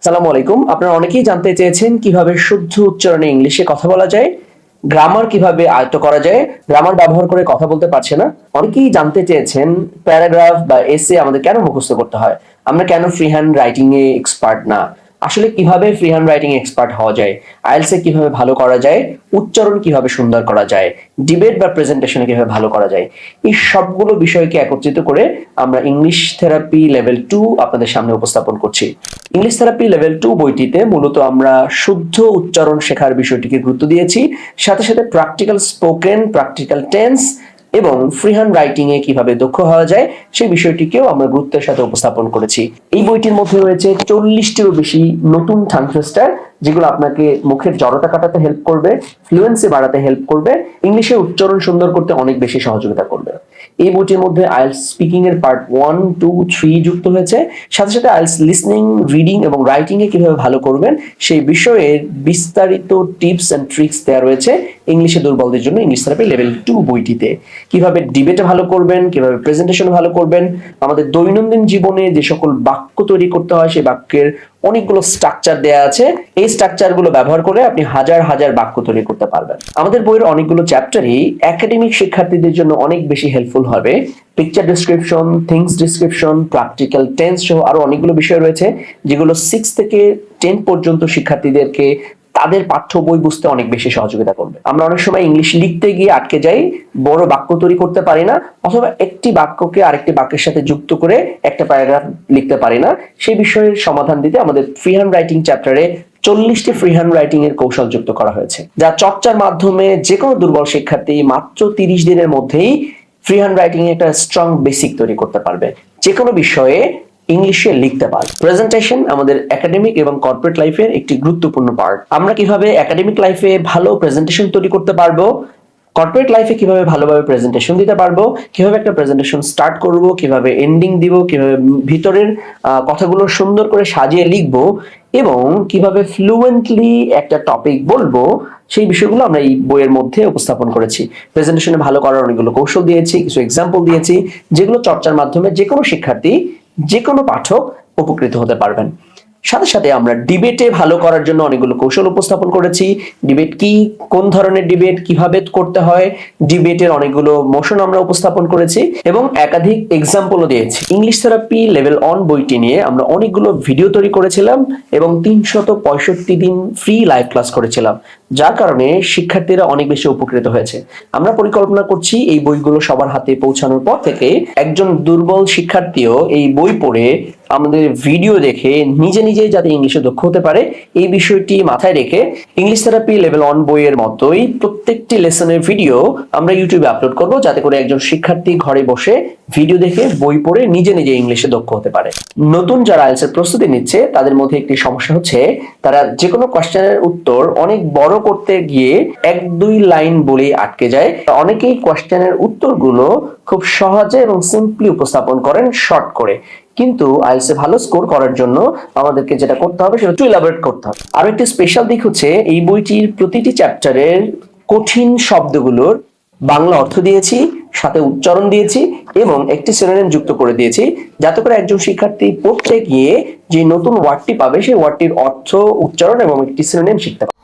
আসসালামু আলাইকুম। আপনারা অনেকেই জানতে চেয়েছেন কিভাবে শুদ্ধ উচ্চারণে ইংলিশে কথা বলা যায়, গ্রামার কিভাবে আয়ত্ত করা যায়, গ্রামার ব্যবহার করে কথা বলতে পারছে না। অনেকেই জানতে চেয়েছেন প্যারাগ্রাফ বা এসে আমাদের কেন মুখস্থ করতে হয়, আমরা কেন ফ্রি হ্যান্ড রাইটিং এ এক্সপার্ট না, আসলে কিভাবে ফ্রি হ্যান্ড রাইটিং এক্সপার্ট হওয়া যায়, আইএলটিএস এ কিভাবে ভালো করা যায়, উচ্চারণ কিভাবে সুন্দর করা যায়, ডিবেট বা প্রেজেন্টেশনে কিভাবে ভালো করা যায়, এই সবগুলো বিষয়কে একত্রিত করে আমরা ইংলিশ থেরাপি লেভেল 2 আপনাদের সামনে উপস্থাপন করছি। ইংলিশ থেরাপি লেভেল 2 বইটিতে মূলত আমরা শুদ্ধ উচ্চারণ শেখার বিষয়টিকে গুরুত্ব দিয়েছি, সাথে সাথে প্র্যাকটিক্যাল স্পোকেন, প্র্যাকটিক্যাল টেন্স এবং ফ্রি হ্যান্ড রাইটিং এ কিভাবে দক্ষ হওয়া যায় সেই বিষয়টিকেও আমরা গুরুত্বের সাথে উপস্থাপন করেছি। এই বইটির মধ্যে রয়েছে 40টিরও বেশি নতুন টাং টুইস্টার, যেগুলো আপনাকে মুখের জড়তা কাটাতে হেল্প করবে, ফ্লুয়েন্সি বাড়াতে হেল্প করবে, ইংলিশে উচ্চারণ সুন্দর করতে অনেক বেশি সহযোগিতা করবে। এই বইটির মধ্যে আইএলটিএস স্পিকিং এর পার্ট 1, 2, 3 যুক্ত হয়েছে, সাথে সাথে আইএলটিএস লিসনিং, রিডিং এবং রাইটিং এ কিভাবে ভালো করবেন সেই বিষয়ের বিস্তারিত টিপস এন্ড ট্রিক্স দেওয়া রয়েছে ইংলিশে দুর্বলদের জন্য ইংলিশ থেরাপি লেভেল 2 বইটিতে। কিভাবে ডিবেটে ভালো করবেন, কিভাবে প্রেজেন্টেশন ভালো করবেন, আমাদের দৈনন্দিন জীবনে যে সকল বাক্য তৈরি করতে হয় সেই বাক্যের অনেকগুলো স্ট্রাকচার দেয়া আছে, এই স্ট্রাকচারগুলো ব্যবহার করে আপনি হাজার হাজার বাক্য তৈরি করতে পারবেন। আমাদের বইয়ের অনেকগুলো চ্যাপ্টারই একাডেমিক শিক্ষার্থীদের জন্য অনেক বেশি হেল্পফুল হবে। Picture description, things description, practical tense সহ আরো অনেকগুলো বিষয় রয়েছে যেগুলো 6 থেকে 10 পর্যন্ত শিক্ষার্থীদেরকে তাদের পাঠ্য বই বুঝতে অনেক বেশি সহযোগিতা করবে। আমরা অনেক সময় ইংলিশ লিখতে গিয়ে আটকে যাই, বড় বাক্য তৈরি করতে পারি না, অথবা একটি বাক্যকে আরেকটি বাক্যের সাথে যুক্ত করে একটা প্যারাগ্রাফ লিখতে পারি না। সেই বিষয়ের সমাধান দিতে আমাদের ফ্রি হ্যান্ড রাইটিং চ্যাপ্টারে 40টি ফ্রি হ্যান্ড রাইটিং এর কৌশল যুক্ত করা হয়েছে, যা চর্চার মাধ্যমে যে কোনো দুর্বল শিক্ষার্থী মাত্র 30 দিনের মধ্যেই ফ্রি হ্যান্ড রাইটিং এ একটা স্ট্রং বেসিক তৈরি করতে পারবে, যে কোনো বিষয়ে ইংলিশে লিখতে পারে। প্রেজেন্টেশন আমাদের একাডেমিক এবং কর্পোরেট লাইফের একটি গুরুত্বপূর্ণ পার্ট। আমরা কিভাবে একাডেমিক লাইফে ভালো প্রেজেন্টেশন তৈরি করতে পারবো, কর্পোরেট লাইফে কিভাবে ভালোভাবে প্রেজেন্টেশন দিতে পারবো, কিভাবে একটা প্রেজেন্টেশন স্টার্ট করব, কিভাবে এন্ডিং দিব, কিভাবে ভিতরের কথাগুলো সুন্দর করে সাজিয়ে লিখবো এবং কিভাবে ফ্লুয়েন্টলি একটা টপিক বলবো, সেই বিষয়গুলো আমরা এই বইয়ের মধ্যে উপস্থাপন করেছি। প্রেজেন্টেশনে ভালো করার অনেকগুলো কৌশল দিয়েছি, কিছু এক্সাম্পল দিয়েছি, যেগুলো চর্চার মাধ্যমে যে কোনো শিক্ষার্থী, যে কোনো পাঠক উপকৃত হতে পারবেন। সাথে সাথে আমরা ডিবেটে ভালো করার জন্য অনেকগুলো কৌশল উপস্থাপন করেছি। ডিবেট কি, কোন ধরনের ডিবেট, কিভাবে করতে হয়, ডিবেটের অনেকগুলো মোশন আমরা উপস্থাপন করেছি এবং একাধিক এক্সাম্পলও দিয়েছি। ইংলিশ থেরাপি লেভেল 1 বইটি নিয়ে আমরা অনেকগুলো ভিডিও তৈরি করেছিলাম এবং 365 দিন ফ্রি লাইভ ক্লাস করেছিলাম, যার কারণে শিক্ষার্থীরা অনেক বেশি উপকৃত হয়েছে। আমরা পরিকল্পনা করছি এই বইগুলো সবার হাতে পৌঁছানোর পর থেকে একজন দুর্বল শিক্ষার্থীও এই বই পড়ে আমাদের ভিডিও দেখে নিজে নিজে যাতে ইংলিশে দক্ষ হতে পারে, এই বিষয়টি মাথায় রেখে ইংলিশ থেরাপি লেভেল 1 বইয়ের মতোই প্রত্যেকটি লেসনের ভিডিও আমরা ইউটিউবে আপলোড করব, যাতে করে একজন শিক্ষার্থী ঘরে বসে ভিডিও দেখে বই পড়ে নিজে নিজে ইংলিশে দক্ষ হতে পারে। নতুন যারা আইএলটিএস এর প্রস্তুতি নিচ্ছে তাদের মধ্যে একটি সমস্যা হচ্ছে তারা যে কোনো কোশ্চেনের উত্তর অনেক বড় করতে গিয়ে 1-2 লাইন বলেই আটকে যায়। অনেকেই কোশ্চেনের উত্তরগুলো খুব সহজে এবং সিম্পলি উপস্থাপন করেন শর্ট করে, কিন্তু আইএলটিএস এ ভালো স্কোর করার জন্য আমাদেরকে যেটা করতে হবে সেটা একটু ইলাবোরেট করতে হবে। আরো একটি স্পেশাল দিক হচ্ছে এই বইটির প্রতিটি চ্যাপ্টারের কঠিন শব্দগুলোর বাংলা অর্থ দিয়েছি, সাথে উচ্চারণ দিয়েছি এবং একটি সিনোনিম যুক্ত করে দিয়েছি, যাতে করে একজন শিক্ষার্থী পড়তে গিয়ে যে নতুন ওয়ার্ডটি পাবে সেই ওয়ার্ডটির অর্থ, উচ্চারণ এবং একটি সিনোনিম শিখতে পারে।